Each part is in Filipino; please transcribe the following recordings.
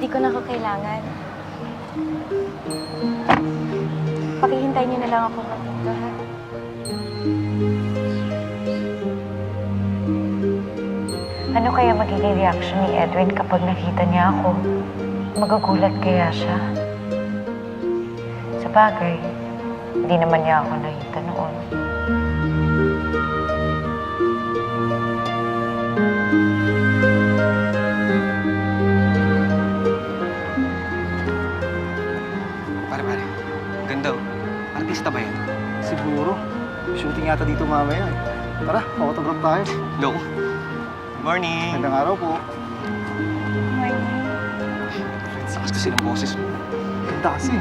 Hindi ko na kakailangan. Pakihintay niyo na lang ako dito, ha? Ano kaya magiging reaction ni Edwin kapag nakita niya ako? Magagulat kaya siya? Sa bagay, hindi naman niya ako nakita noon. Pare. Ganda oh. Artista ba yan? Siguro. Shooting yata dito mamaya eh. Tara, autograph tayo. Hello. Good morning. Magandang araw po. Sakas kasi ng boses mo. Ganda kasi.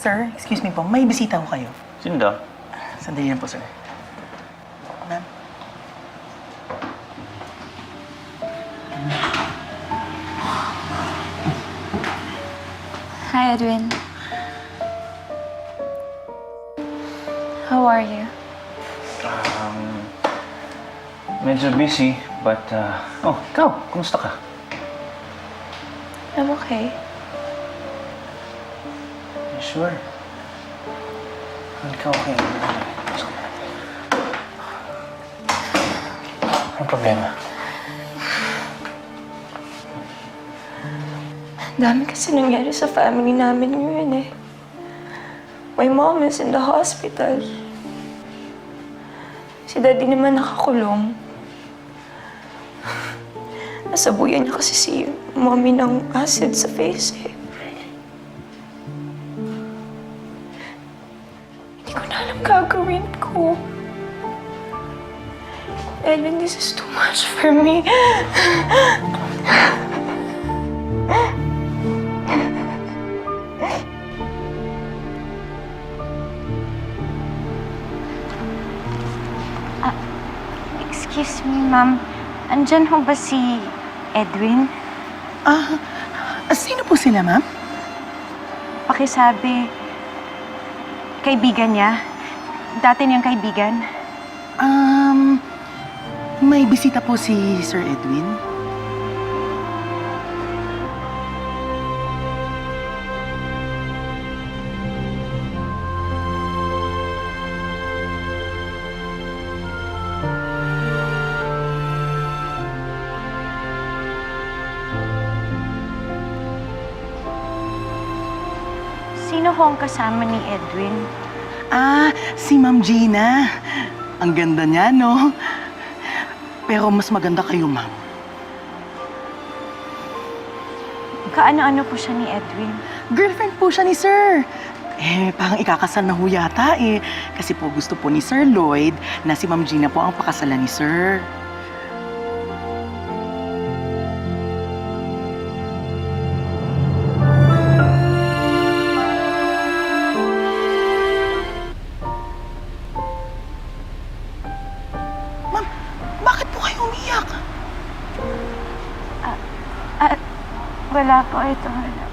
Sir, excuse me po. May bisita ko kayo. Sino daw? Sandali lang po, sir. Ma'am. Hi, Edwin. How are you? Medyo busy, but, oh, ikaw, kumusta ka? I'm okay. You sure? Ikaw, okay. Anong problema? Dami kasi nangyari sa family namin ngayon eh. My mom is in the hospital. Si daddy naman nakakulong. Nasabuyan niya kasi si mommy ng acid sa face eh. Hindi ko na alam gagawin ko. Ellen, this is too much for me. Excuse me, ma'am. Andyan ho ba si Edwin? Sino po sila, ma'am? Pakisabi, kaibigan niya? Dati niyang kaibigan? May bisita po si Sir Edwin. Sino ho ang kasama ni Edwin? Si Ma'am Gina. Ang ganda niya, no? Pero mas maganda kayo, ma'am. Kaano-ano po siya ni Edwin? Girlfriend po siya ni Sir. Parang ikakasal na ho yata eh. Kasi po gusto po ni Sir Lloyd na si Ma'am Gina po ang pakasalan ni Sir. Ma'am, bakit po kayo umiyak? Wala po, ito. Wala.